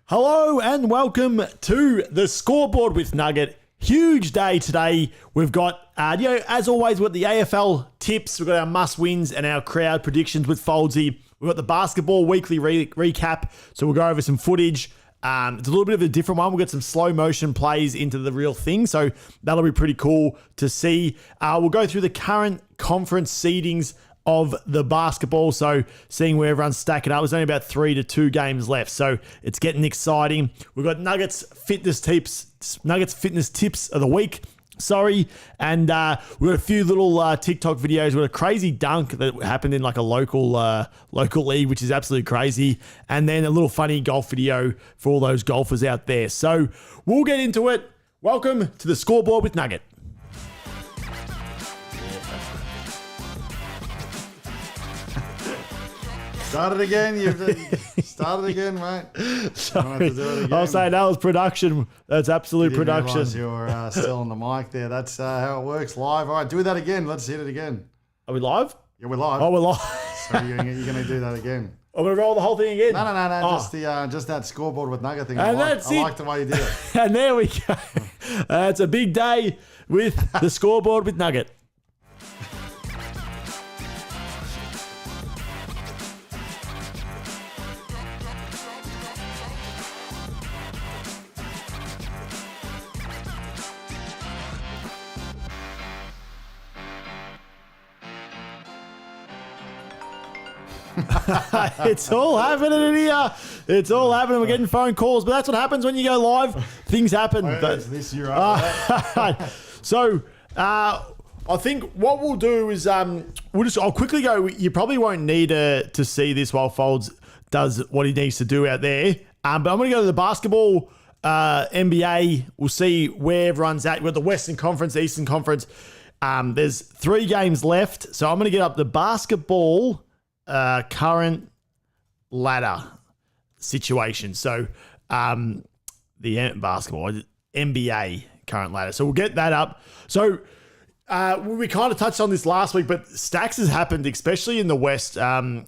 Hello and welcome to the Scoreboard with Nugget. Huge day today. We've got, as always, we've got the AFL tips. We've got our must-wins and our crowd predictions with Foldsy. We've got the basketball weekly recap. So we'll go over some footage. It's a little bit of a different one. We'll get some slow motion plays into the real thing. So that'll be pretty cool to see. We'll go through the current conference seedings of the basketball. So seeing where everyone's stacking up. There's only about 3 to 2 games left. So it's getting exciting. We've got Nuggets fitness tips of the week. And we've got a few little TikTok videos. We've got a crazy dunk that happened in like a local league, which is absolutely crazy. And then a little funny golf video for all those golfers out there. So we'll get into it. Welcome to the Scoreboard with Nugget. Start it again. Start it again, mate. Sorry. I was saying that was production. That's absolute production. You're still on the mic there. That's how it works live. All right, do that again. Let's hit it again. Are we live? Yeah, we're live. Oh, we're live. So you're going to do that again. I'm going to roll the whole thing again. No. Oh. Just that Scoreboard with Nugget thing. And I like the way you did it. And there we go. It's a big day with the Scoreboard with Nugget. It's all happening in here. It's all happening. We're getting phone calls, but that's what happens when you go live. Things happen. It's this year after So I think what we'll do is I'll quickly go. You probably won't need to see this while Folds does what he needs to do out there. But I'm going to go to the basketball NBA. We'll see where everyone's at. We've got the Western Conference, the Eastern Conference. There's 3 games left. So I'm going to get up the basketball current ladder situation. So the basketball, NBA current ladder. So we'll get that up. So we kind of touched on this last week, but stacks has happened, especially in the West and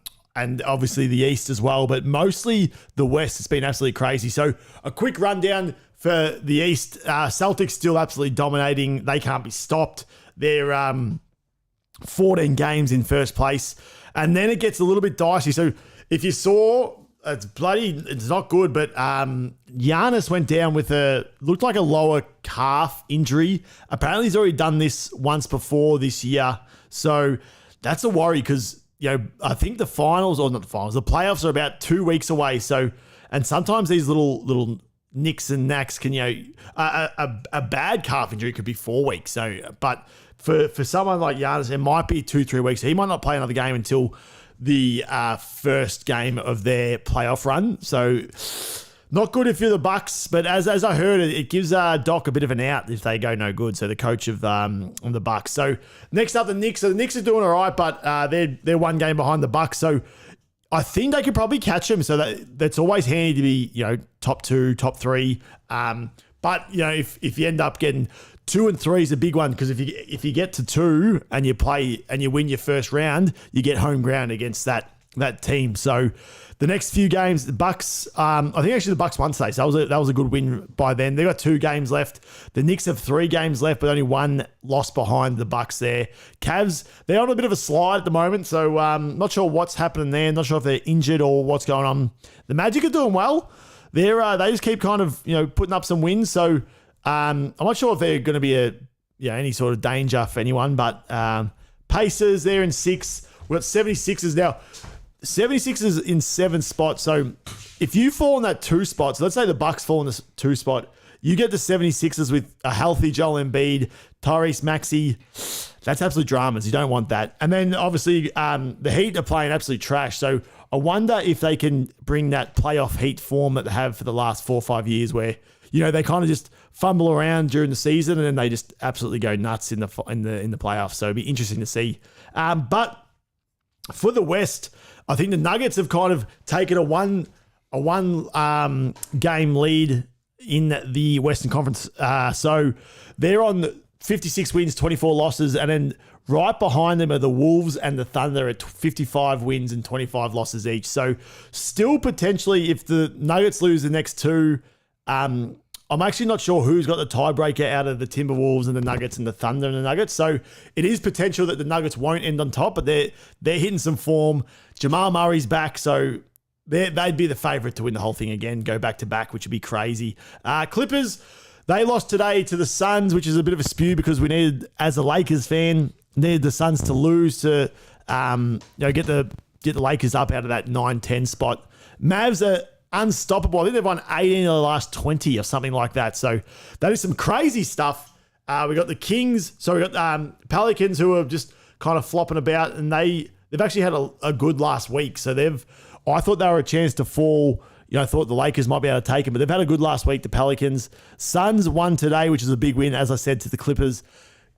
obviously the East as well, but mostly the West has been absolutely crazy. So a quick rundown for the East. Celtics still absolutely dominating. They can't be stopped. They're 14 games in first place. And then it gets a little bit dicey. So if you saw, it's not good, but Giannis went down with looked like a lower calf injury. Apparently he's already done this once before this year. So that's a worry because, I think the playoffs are about 2 weeks away. So, and sometimes these little nicks and knacks can, a bad calf injury could be 4 weeks. So, but for someone like Giannis, it might be 2-3 weeks. He might not play another game until the first game of their playoff run. So not good if you're the Bucks, but as I heard, it gives Doc a bit of an out if they go no good. So the coach of the Bucks. So next up, the Knicks. So the Knicks are doing all right, but they're 1 game behind the Bucks. So I think they could probably catch them. So that's always handy to be top 2, top 3. But if you end up getting 2 and 3 is a big one because if you get to 2 and you play and you win your first round, you get home ground against that team. So the next few games, the Bucks, I think actually the Bucks won today, so that was a good win by them. They've got 2 games left. The Knicks have 3 games left, but only 1 loss behind the Bucks there. Cavs, they're on a bit of a slide at the moment, so not sure what's happening there. Not sure if they're injured or what's going on. The Magic are doing well. They just keep kind of putting up some wins. So I'm not sure if they're going to be any sort of danger for anyone, but Pacers, they're in 6. We've got 76ers now. 76ers in 7 spots. So if you fall in that 2 spot, so let's say the Bucks fall in the 2 spot, you get the 76ers with a healthy Joel Embiid, Tyrese Maxey. That's absolute dramas. You don't want that. And then obviously the Heat are playing absolute trash. So I wonder if they can bring that playoff Heat form that they have for the last 4 or 5 years where they kind of just fumble around during the season and then they just absolutely go nuts in the playoffs. So it'd be interesting to see. But for the West, I think the Nuggets have kind of taken a one game lead in the Western Conference. So they're on 56 wins, 24 losses, and then Right behind them are the Wolves and the Thunder at 55 wins and 25 losses each. So still potentially, if the Nuggets lose the next two, I'm actually not sure who's got the tiebreaker out of the Timberwolves and the Nuggets and the Thunder and the Nuggets. So it is potential that the Nuggets won't end on top, but they're hitting some form. Jamal Murray's back, so they'd be the favourite to win the whole thing again, go back to back, which would be crazy. Clippers, they lost today to the Suns, which is a bit of a spew because we needed, as a Lakers fan, needed the Suns to lose to get the Lakers up out of that 9-10 spot. Mavs are unstoppable. I think they've won 18 of the last 20 or something like that. So that is some crazy stuff. We got the Kings. So we got Pelicans, who are just kind of flopping about, and they've actually had a good last week. So I thought they were a chance to fall. I thought the Lakers might be able to take them, but they've had a good last week, the Pelicans. Suns won today, which is a big win, as I said, to the Clippers.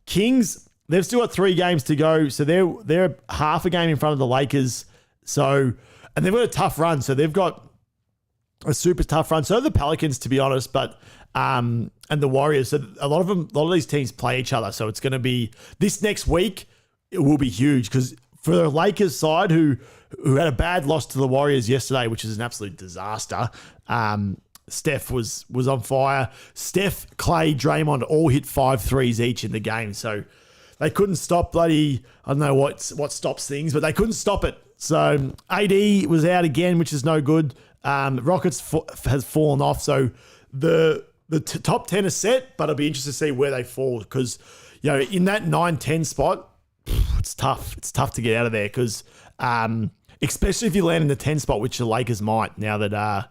Kings, they've still got 3 games to go, so they're half a game in front of the Lakers. So, and they've got a tough run, so they've got a super tough run. So the Pelicans, to be honest, but and the Warriors. So a lot of these teams play each other. So it's going to be this next week. It will be huge because for the Lakers side, who had a bad loss to the Warriors yesterday, which is an absolute disaster. Steph was on fire. Steph, Clay, Draymond all hit 5 threes each in the game. So they couldn't stop I don't know what stops things, but they couldn't stop it. So AD was out again, which is no good. Rockets has fallen off. So the top 10 is set, but it'll be interesting to see where they fall because, in that 9-10 spot, it's tough. It's tough to get out of there because, especially if you land in the 10 spot, which the Lakers might now that,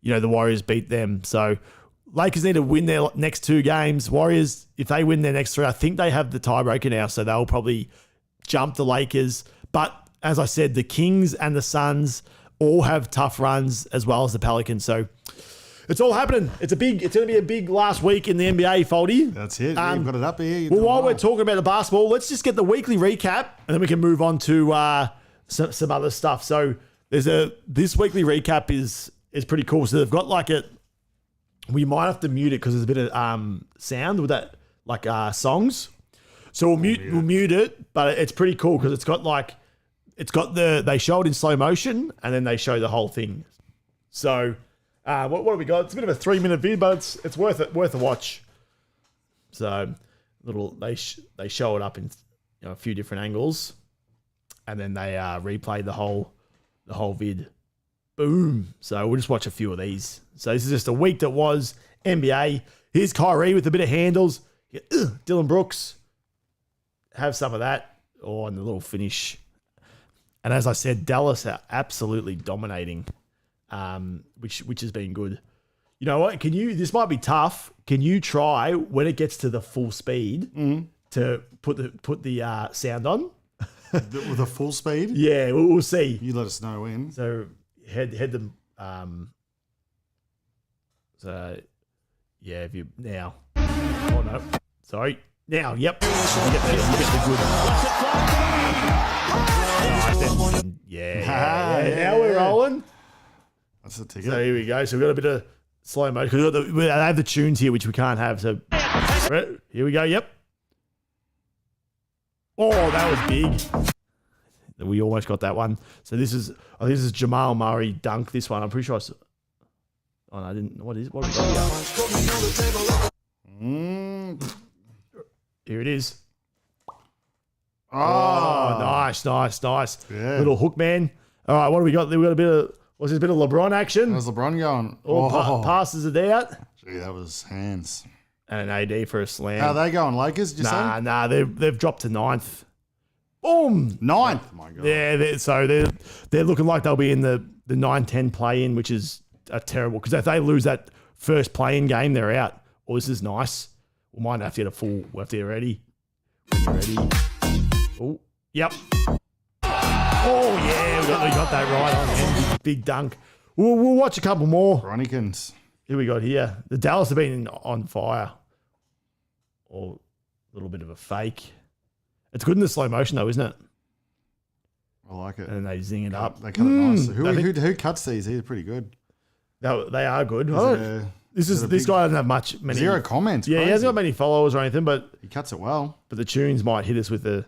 the Warriors beat them. So Lakers need to win their next 2 games. Warriors, if they win their next 3, I think they have the tiebreaker now, so they'll probably jump the Lakers. But as I said, the Kings and the Suns all have tough runs as well as the Pelicans. So it's all happening. It's going to be a big last week in the NBA, Foldy. That's it. You've got it up here. Well, while we're talking about the basketball, let's just get the weekly recap, and then we can move on to some other stuff. So this weekly recap is pretty cool. So they've got we might have to mute it because there's a bit of sound with that, songs. So we'll mute it, but it's pretty cool because they show it in slow motion and then they show the whole thing. So what have we got? It's a bit of a 3-minute video, but it's worth a watch. So they show it up in a few different angles, and then they replay the whole vid. Boom. So we'll just watch a few of these. So this is just a week that was NBA. Here's Kyrie with a bit of handles. Dylan Brooks. Have some of that. And the little finish. And as I said, Dallas are absolutely dominating, which has been good. You know what? This might be tough. Can you try when it gets to the full speed to put the sound on? With a full speed? Yeah, we'll see. You let us know when. So head them. If you now. Oh no, sorry. Now, yep. You get the good. Yeah. Now we're rolling. That's the ticket. So here we go. So we've got a bit of slow mo because we have the tunes here, which we can't have. So here we go. Yep. Oh, that was big. We almost got that one. So this is Jamal Murray dunk. This one, I'm pretty sure. Oh no, I didn't. What we got here? Here it is. Oh, nice. Yeah. Little hook man. All right, what do we got? We got a bit of LeBron action. How's LeBron going? Passes it out. Gee, that was hands. And an AD for a slam. How are they going, Lakers? Did you say? Nah, they've dropped to 9th. Boom. 9th. Oh my God. Yeah, they're looking like they'll be in the 9-10 play-in, which is a terrible, because if they lose that first play-in game, they're out. Well, this is nice. We might have to get we'll have to get ready. When you're ready. Oh, yep. Oh, yeah, we got that right on him. Big dunk. We'll watch a couple more. Bronikins. Who we got here? The Dallas have been on fire. Or a little bit of a fake. It's good in the slow motion, though, isn't it? I like it. And they zing it up. They cut it nice. Who cuts these? These are pretty good. They are good. This guy doesn't have many 0 comments. Yeah, crazy. he hasn't got many followers or anything, but he cuts it well. But the tunes might hit us with the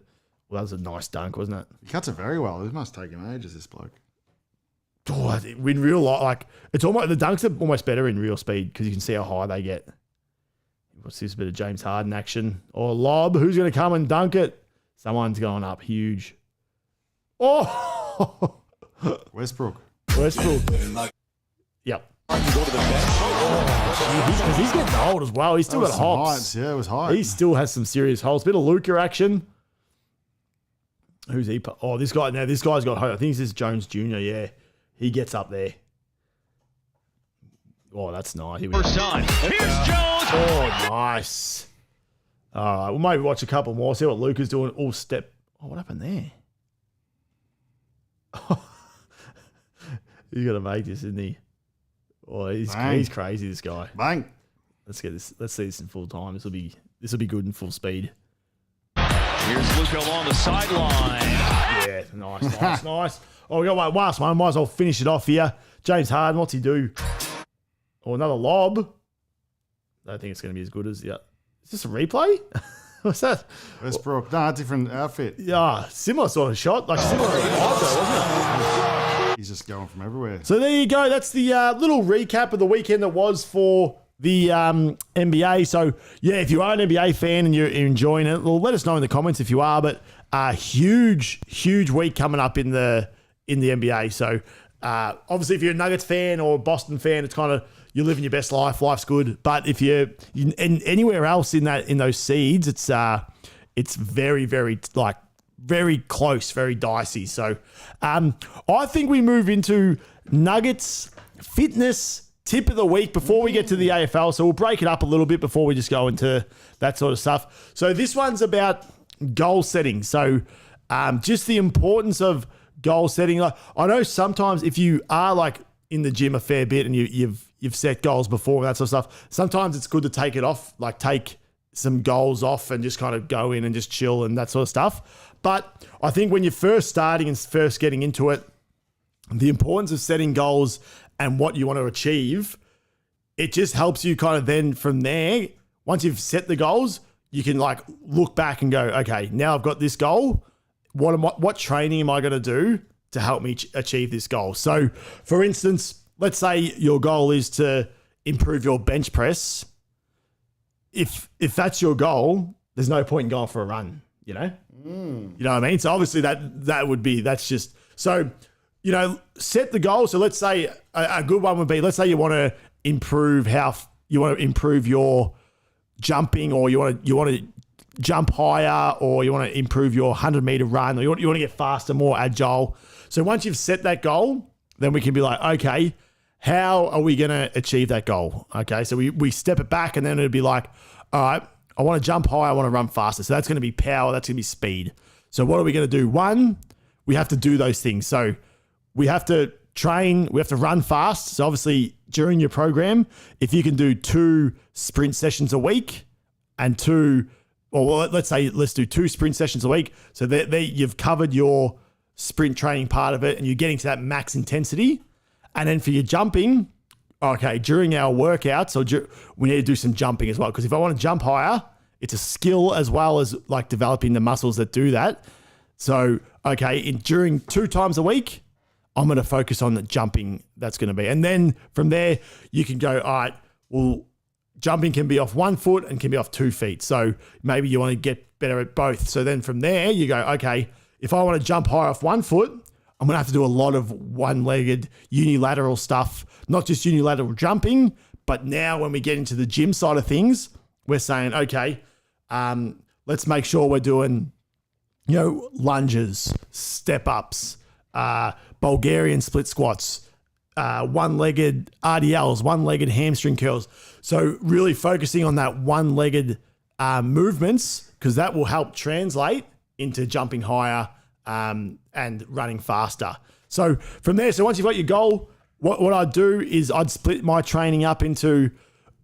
Well, that was a nice dunk, wasn't it? He cuts it very well. It must take him ages, this bloke. Oh, in real life, like it's almost the dunks are almost better in real speed because you can see how high they get. What's this bit of James Harden action or lob? Who's going to come and dunk it? Someone's going up huge. Oh, Westbrook. Yep. Because he's getting old as well. He's still got hops. Heights. Yeah, it was high. He still has some serious holes. Bit of Luka action. Who's he? Oh, this guy. Now this guy's got hope. I think this is Jones Jr. Yeah, he gets up there. Oh, that's nice. Here we go. First time. Here's Jones. Oh, nice. All right, we'll maybe watch a couple more. See what Luka's doing. All step. Oh, what happened there? He's got to make this, isn't he? Oh, he's crazy. This guy. Bang. Let's get this. Let's see this in full time. This will be good in full speed. Here's Luka along the sideline. Yeah, nice. Oh, we got one last one. Might as well finish it off here. James Harden, what's he do? Oh, another lob. I don't think it's going to be as good as the. Is this a replay? What's that? Westbrook. Nah, different outfit. Yeah, similar sort of shot. Like similar to wasn't it? He's just going from everywhere. So there you go. That's the little recap of the weekend that was for the NBA. So, yeah, if you are an NBA fan and you're enjoying it, well, let us know in the comments if you are. But huge week coming up in the NBA. So, obviously, if you're a Nuggets fan or a Boston fan, it's kind of you're living your best life. Life's good. But if you're anywhere else in those seeds, it's very, very very close, very dicey. So, I think we move into Nuggets fitness tip of the week before we get to the AFL. So we'll break it up a little bit before we just go into that sort of stuff. So this one's about goal setting. So just the importance of goal setting. Like, I know sometimes if you are like in the gym a fair bit and you've set goals before and that sort of stuff, sometimes it's good to take it off, like take some goals off and just kind of go in and just chill and that sort of stuff. But I think when you're first starting and first getting into it, the importance of setting goals and what you want to achieve, it just helps you kind of then from there, once you've set the goals, you can like look back and go, okay, now I've got this goal. What training am I going to do to help me achieve this goal? So for instance, let's say your goal is to improve your bench press. If that's your goal, there's no point in going for a run, you know? You know what I mean? So obviously that's just, so, you know, set the goal. So let's say a good one would be, let's say you want to improve your jumping, or you want to jump higher, or you want to improve your 100-meter run, or you want to get faster, more agile. So once you've set that goal, then we can be like, okay, how are we going to achieve that goal? Okay, so we step it back, and then it'd be like, all right, I want to jump high, I want to run faster. So that's going to be power, that's going to be speed. So what are we going to do? One, we have to do those things. So we have to train, we have to run fast. So obviously during your program, if you can do 2 sprint sessions a week and let's do 2 sprint sessions a week. So you've covered your sprint training part of it and you're getting to that max intensity. And then for your jumping, okay, during our workouts, we need to do some jumping as well. Because if I want to jump higher, it's a skill as well as like developing the muscles that do that. So, okay, during 2 times a week, I'm going to focus on the jumping that's going to be. And then from there, you can go, all right, well, jumping can be off 1 foot and can be off 2 feet. So maybe you want to get better at both. So then from there, you go, okay, if I want to jump high off 1 foot, I'm going to have to do a lot of one-legged unilateral stuff, not just unilateral jumping, but now when we get into the gym side of things, we're saying, okay, let's make sure we're doing, lunges, step-ups, Bulgarian split squats, one-legged RDLs, one-legged hamstring curls. So really focusing on that one-legged movements, because that will help translate into jumping higher and running faster. So from there, once you've got your goal, what I'd do is I'd split my training up into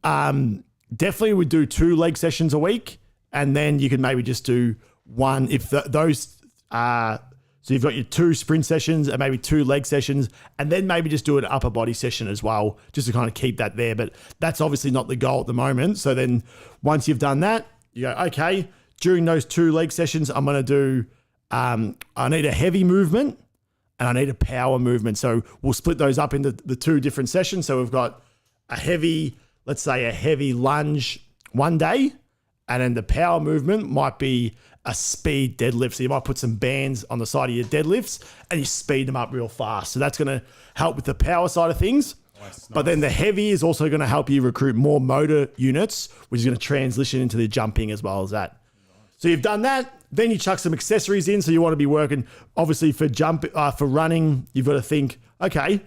definitely would do 2 leg sessions a week, and then you could maybe just do 1 if those so you've got your 2 sprint sessions and maybe 2 leg sessions, and then maybe just do an upper body session as well, just to kind of keep that there. But that's obviously not the goal at the moment. So then once you've done that, you go, okay, during those 2 leg sessions, I'm going to do I need a heavy movement and I need a power movement. So we'll split those up into the 2 different sessions. So we've got a heavy, let's say a heavy lunge one day, and then the power movement might be a speed deadlift. So you might put some bands on the side of your deadlifts and you speed them up real fast. So that's going to help with the power side of things. Nice. But then the heavy is also going to help you recruit more motor units, which is going to transition into the jumping as well as that. Nice. So you've done that. Then you chuck some accessories in. So you want to be working, obviously for for running, you've got to think, okay,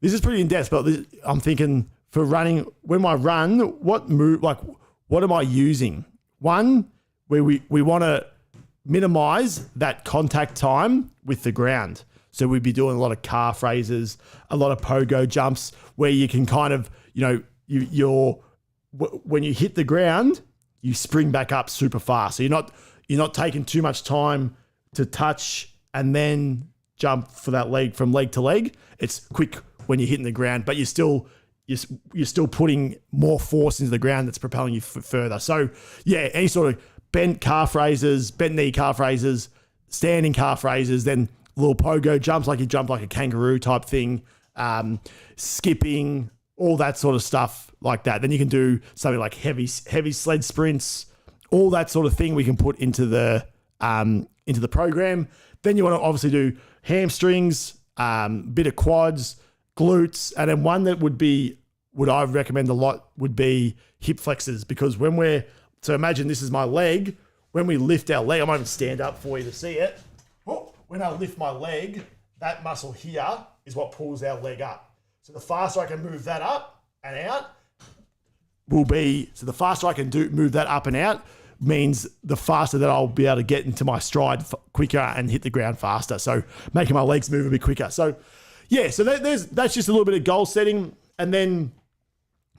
this is pretty in depth, but I'm thinking for running, when I run, what am I using? One, where we want to minimize that contact time with the ground. So we'd be doing a lot of calf raises, a lot of pogo jumps, where you can kind of, when you hit the ground, you spring back up super fast. So you're not taking too much time to touch and then jump for that leg from leg to leg. It's quick when you're hitting the ground, but you're still putting more force into the ground that's propelling you further. So yeah, any sort of bent knee calf raises, standing calf raises, then little pogo jumps, like you jump like a kangaroo type thing, skipping, all that sort of stuff like that. Then you can do something like heavy sled sprints, all that sort of thing we can put into the program. Then you want to obviously do hamstrings, bit of quads, glutes, and then one that would I recommend a lot would be hip flexors, because so imagine this is my leg. When we lift our leg, I might even stand up for you to see it. When I lift my leg, that muscle here is what pulls our leg up. So the faster I can move that up and out move that up and out means the faster that I'll be able to get into my stride quicker and hit the ground faster. So making my legs move a bit quicker. So yeah, so that's just a little bit of goal setting. And then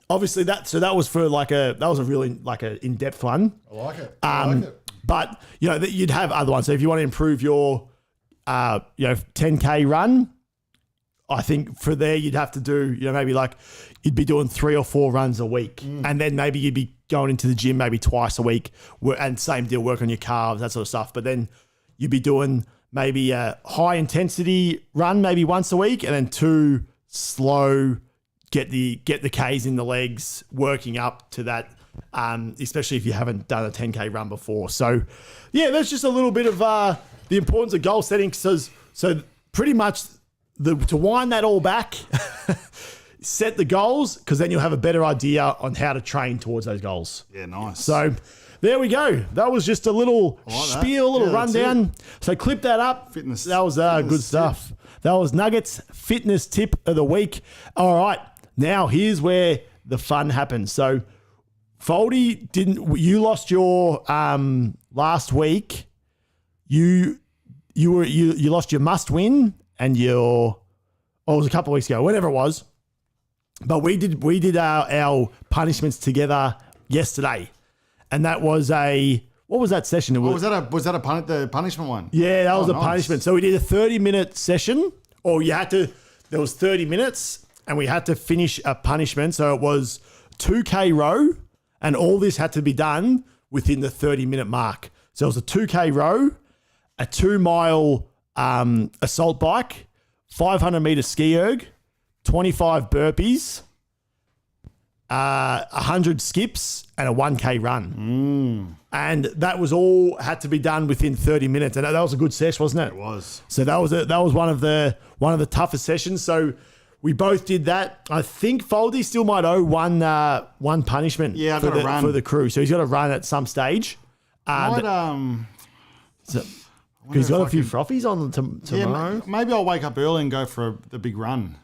obviously that was for that was a really a in-depth one. I like it. But you'd have other ones. So if you want to improve your 10K run, I think for there you'd have to do, maybe you'd be doing 3 or 4 runs a week. And then maybe you'd be going into the gym maybe twice a week, and same deal, work on your calves, that sort of stuff. But then you'd be doing maybe a high intensity run maybe once a week, and then 2 slow, get the Ks in the legs, working up to that, especially if you haven't done a 10K run before. So yeah, that's just a little bit of the importance of goal setting. So pretty much to wind that all back, set the goals, because then you'll have a better idea on how to train towards those goals. Yeah, nice. So there we go. That was just a little spiel, a little rundown. So clip that up. Fitness. That was good stuff. That was Nuggets fitness tip of the week. All right, now here's where the fun happens. So Foldy, you lost your last week. You lost your must win and it was a couple of weeks ago, whatever it was. But we did our punishments together yesterday, and that was what was that session? Was that the punishment one? Yeah, that was a punishment. So we did a 30-minute session, or there was 30 minutes, and we had to finish a punishment. So it was 2K row, and all this had to be done within the 30-minute mark. So it was a 2K row, a 2-mile assault bike, 500-meter ski erg, 25 burpees, 100 skips, and a 1K run. And that was all had to be done within 30 minutes. And that was a good session, wasn't it? It was. So that was one of the toughest sessions. So we both did that. I think Foldy still might owe one punishment for the crew. So he's got to run at some stage. He's got a few frothies on tomorrow. Yeah, maybe I'll wake up early and go for the big run.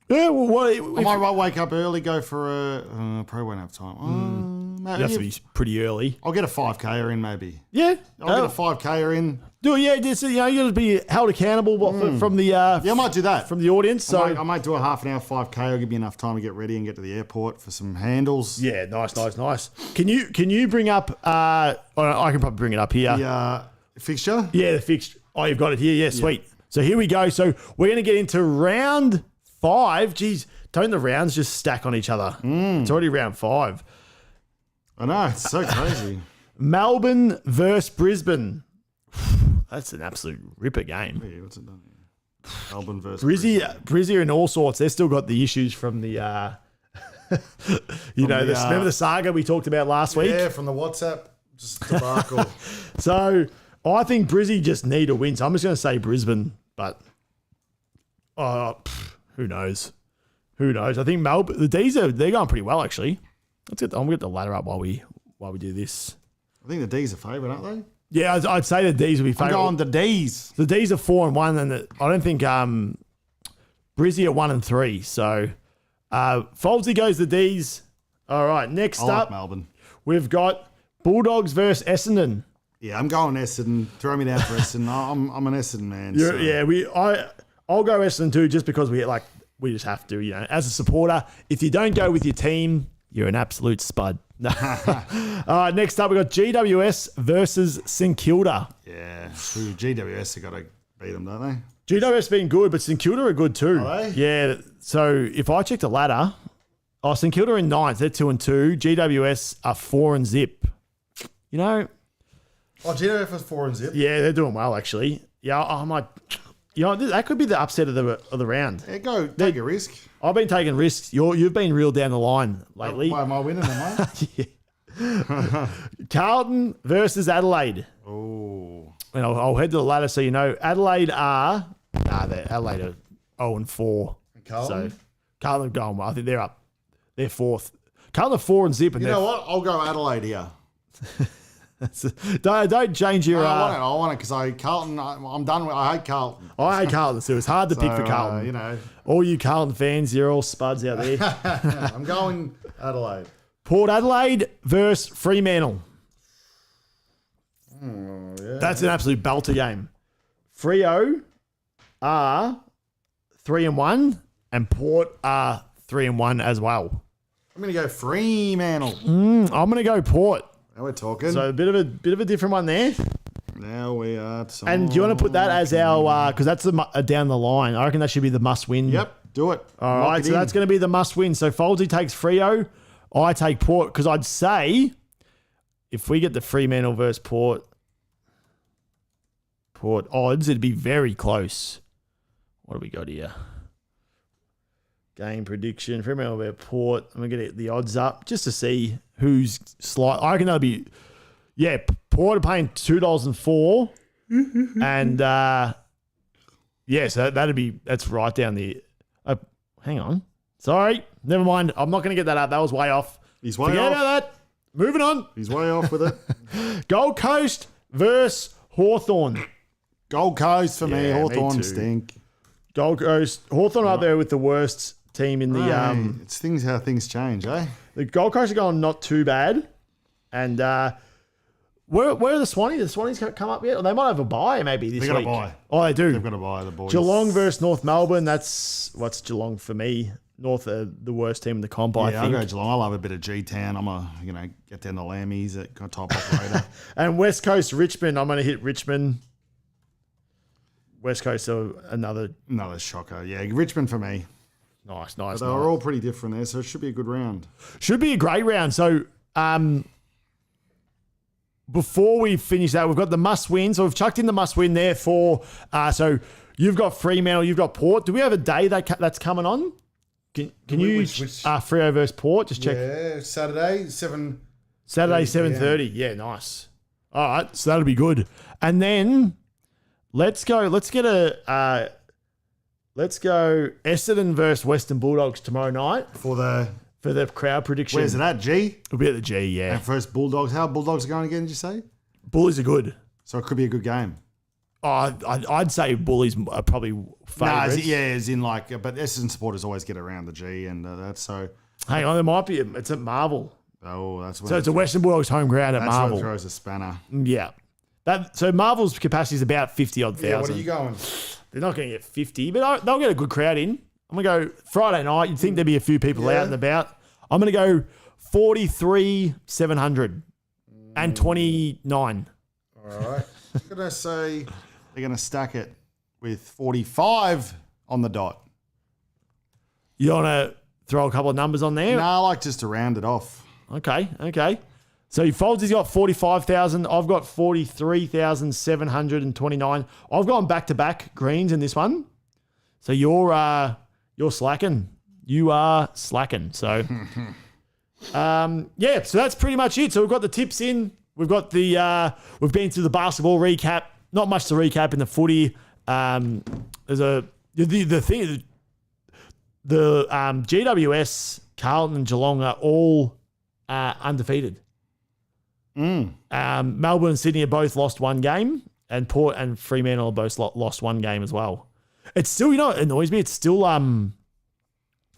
Yeah, well, I might wake up early, go for probably won't have time. It has to be pretty early. I'll get a 5K in maybe. Yeah. I'll get a 5K in. Do it, yeah. Just, you got to be held accountable from the... I might do that. From the audience. So I might do a half an hour 5K. I'll give me enough time to get ready and get to the airport for some handles. Yeah, nice. Can you bring up... I can probably bring it up here. The fixture? Yeah, the fixture. Oh, you've got it here. Yeah, sweet. So here we go. So we're going to get into round 5. Geez, don't the rounds just stack on each other? It's already round 5. I know, it's so crazy. Melbourne versus Brisbane. That's an absolute ripper game. Yeah, what's it done here? Melbourne versus Brizzy are in all sorts. They've still got the issues from the, remember the saga we talked about last week? Yeah, from the WhatsApp. Just debacle. So I think Brizzy just need a win. So I'm just going to say Brisbane, but who knows? Who knows? I think Melbourne, the D's they're going pretty well actually. I'm going to get the ladder up while we do this. I think the D's are favourite, aren't they? Yeah, I'd say the D's will be favourite. I'm going the D's. The D's are 4-1, and I don't think Brizzy are 1-3. So Foldsy goes the D's. All right, next I like up, Melbourne. we've got Bulldogs versus Essendon. Yeah, I'm going Essendon. Throw me down for Essendon. I'm an Essendon man. So. Yeah, I'll go Essendon too, just because we just have to. You know, as a supporter, if you don't go with your team, you're an absolute spud. All right, next up, we've got GWS versus St Kilda. Yeah, GWS have got to beat them, don't they? GWS been good, but St Kilda are good too. Are they? Yeah, so if I check the ladder, St Kilda are in 9th, they're 2-2. GWS are 4-0. You know, GWS was 4-0. yeah, they're doing well actually. Yeah, I might. You know, that could be the upset of the round. Yeah, go take a risk. I've been taking risks. You've been real down the line lately. Why am I winning, am I? Yeah. Carlton versus Adelaide. Oh. And I'll head to the ladder so you know. Adelaide are 0-4. Carlton? So Carlton have gone well. I think they're up. They're 4th. Carlton are 4-0. And You know what? I'll go Adelaide here. don't change your. I want it because Carlton. I'm done with. I hate Carlton. I hate Carlton, so it's hard to pick for Carlton. You know, All you Carlton fans, you're all spuds out there. I'm going Adelaide. Port Adelaide versus Fremantle. Yeah. That's an absolute belter game. Freo are 3-1, and Port are 3-1 as well. I'm going to go Fremantle. I'm going to go Port. Now we're talking. So a bit of a different one there. Now we are. And do you want to put that as our because that's down the line? I reckon that should be the must win. Yep, do it. All right, so that's going to be the must win. So Foldsy takes Freo, I take Port because I'd say if we get the Fremantle versus Port odds, it'd be very close. What do we got here? Game prediction. Fremantle versus Port. I'm going to get the odds up just to see who's slight. I reckon that'll be, Port are paying $2.04. And, so that's right down the, hang on. Sorry. Never mind. I'm not going to get that up. That was way off. He's way Forget off. about that. Moving on. He's way off with it. Gold Coast versus Hawthorn. Gold Coast for me. Yeah, me Hawthorn too. stink. Gold Coast. Hawthorn up there with the worst team in the It's things how things change, eh? The Gold Coast are going not too bad. And where are the Swannies? The Swannies come up yet? They might have a bye maybe this week. They got a bye. Oh, they do. They've got to buy the boys. Geelong versus North Melbourne. That's what's Geelong for me. North are the worst team in the comp, I I'll think. go Geelong. I love a bit of G-Town. I'm get down the Lammies at top operator. And West Coast Richmond. I'm going to hit Richmond. West Coast are another shocker. Yeah, Richmond for me. nice. But they were all pretty different there, so it should be a good round. Should be a great round. So, before we finish that, we've got the must win. So we've chucked in the must win there for. So you've got Fremantle, you've got Port. Do we have a day that's coming on? Can you Freo versus Port? Just check. Yeah, Saturday 7. Saturday 7:30. Yeah, nice. All right, so that'll be good. And then let's go. Let's go Essendon versus Western Bulldogs tomorrow night For the crowd prediction. where's it at? G. It'll be at the G. Yeah, And first Bulldogs. How Bulldogs are going again? Did you say? Bullies are good. So it could be a good game. Oh, I'd say Bullies are probably favourites. As in but Essendon supporters always get around the G and that. So Hang on, there might be. It's at Marvel. that's when So it's a Western Bulldogs home ground at that's Marvel. what throws a spanner. Yeah. So Marvel's capacity is about 50-odd thousand. Yeah, what are you going? They're not going to get 50, but they'll get a good crowd in. I'm going to go Friday night. You'd think there'd be a few people out and about. I'm going to go 43,700 and 29. All right. I'm going to say they're going to stack it with 45 on the dot. You want to throw a couple of numbers on there? No, I like just to round it off. Okay. So Folds, he's got 45,000. I've got 43,729. I've gone back-to-back greens in this one. So you're slacking. You are slacking. So, so that's pretty much it. So we've got the tips in. We've got the we've been through the basketball recap. Not much to recap in the footy. There's the GWS, Carlton, and Geelong are all undefeated. Melbourne and Sydney have both lost one game, and Port and Fremantle have both lost one game as well. It's still, it annoys me. It's still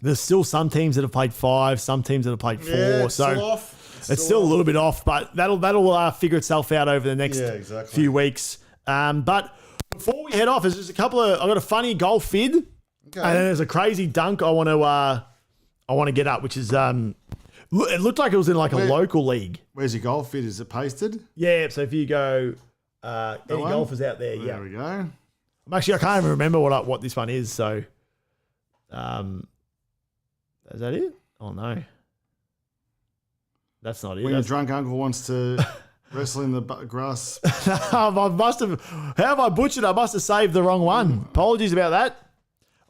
there's still some teams that have played 5, some teams that have played 4. It's so still off. it's still a little bit off, but that'll figure itself out over the next few weeks. But before we head off, there's just a couple of. I got a funny golf vid, and then there's a crazy dunk I want to get up, which is it looked like it was in like a local league. Where's your golf fit? Is it pasted? Yeah, so if you go, any golfers out there, There we go. I can't even remember what this one is. So, is that it? Oh no, that's not it. When your drunk uncle wants to wrestle in the grass. How have I butchered? I must have saved the wrong one. Apologies about that.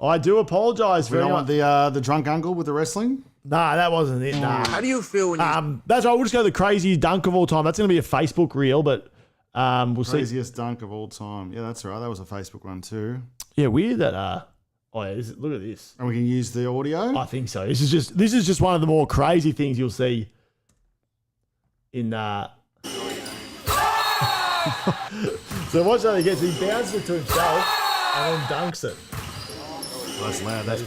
I do apologise for We don't want the drunk uncle with the wrestling. Nah, that wasn't it. Nah. How do you feel when you... That's right. We'll just go the craziest dunk of all time. That's going to be a Facebook reel, but we'll see. Craziest dunk of all time. Yeah, that's right. That was a Facebook one too. Yeah, weird that. Look at this. And we can use the audio. I think so. This is just one of the more crazy things you'll see in. So watch that again. So he bounces it to himself and then dunks it. Oh, that's loud. That's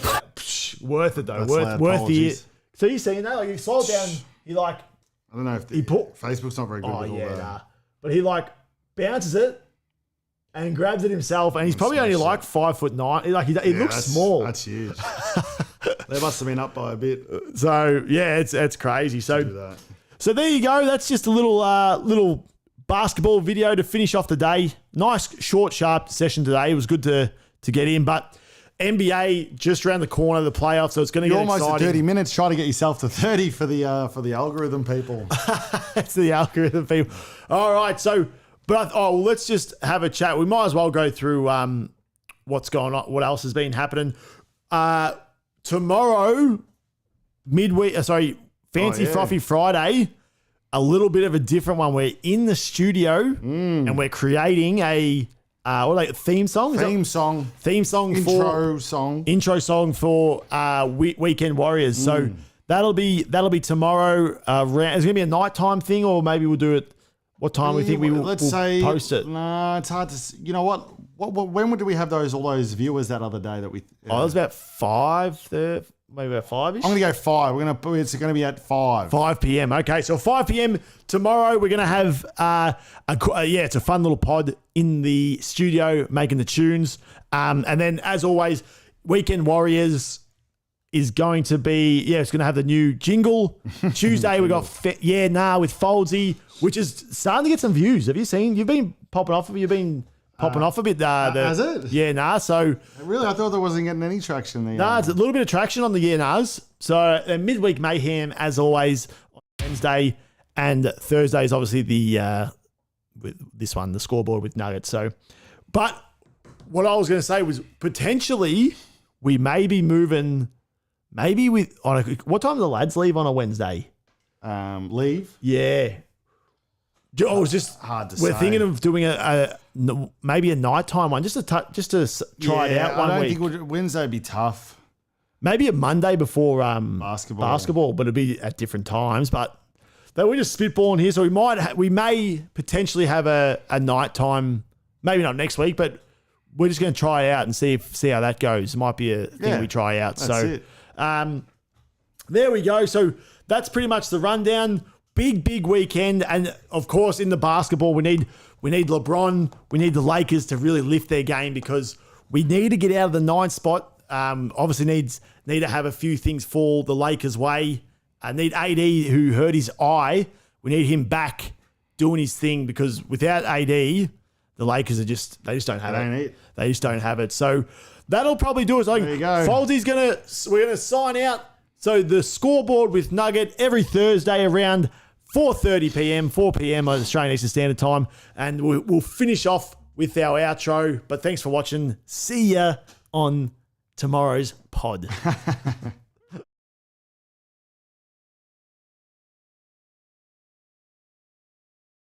Worth it though. That's Worth loud. the. Apologies. So you seeing that? Like you slow it down. He like. I don't know if Facebook's not very good with all that. Nah. But he like bounces it and grabs it himself, and he's probably only like 5'9". Like he looks small. That's huge. They must have been up by a bit. So yeah, it's crazy. So Do that. So there you go. That's just a little basketball video to finish off the day. Nice, short, sharp session today. It was good to get in, but NBA just around the corner, the playoffs, so it's going to get Almost exciting. at 30 minutes. Try to get yourself to 30 for the algorithm people. It's the algorithm people. All right, so let's just have a chat. We might as well go through what's going on, what else has been happening. Tomorrow, Fancy Frothy Friday, a little bit of a different one. We're in the studio and we're creating a theme song? Theme song. Intro song for Weekend Warriors. So that'll be tomorrow. It's going to be a nighttime thing, or maybe we'll do it. What time we think we'll post it? No, it's hard to. You know what? When did we have all those viewers that other day that we? It was about 5, maybe about 5ish. I'm going to go 5. It's going to be at 5. 5 p.m. Okay, so 5 p.m. tomorrow, we're going to have it's a fun little pod in the studio making the tunes. And then, as always, Weekend Warriors is going to be, it's going to have the new jingle. Tuesday, we got with Foldsy, which is starting to get some views. Have you seen? You've been popping off a bit. Has it? Yeah, nah. So really, I thought there wasn't getting any traction there. nah, it's a little bit of traction on the nahs. So midweek mayhem as always on Wednesday, and Thursday is obviously the with this one, the scoreboard with Nuggets. So, but what I was going to say was potentially we may be moving. Maybe what time do the lads leave on a Wednesday? Leave. Yeah. Oh, it's just hard to we're say. thinking of doing maybe a nighttime one, just to try it out one I week. don't think Wednesday would be tough. Maybe a Monday before Basketball, but it'd be at different times. But we're just spitballing here, so we may potentially have a nighttime. Maybe not next week, but we're just going to try it out and see how that goes. It might be a thing we try out. That's it. There we go. So that's pretty much the rundown. Big weekend, and of course in the basketball we need LeBron, we need the Lakers to really lift their game, because we need to get out of the 9th spot. Obviously need to have a few things fall the Lakers' way. Need AD, who hurt his eye. We need him back doing his thing, because without AD, the Lakers they just don't have it. They just don't have it. So that'll probably do it. So there you go. We're gonna sign out. So the scoreboard with Nugget every Thursday around 4:30 p.m., 4 p.m. Australian Eastern Standard Time. And we'll finish off with our outro. But thanks for watching. See ya on tomorrow's pod.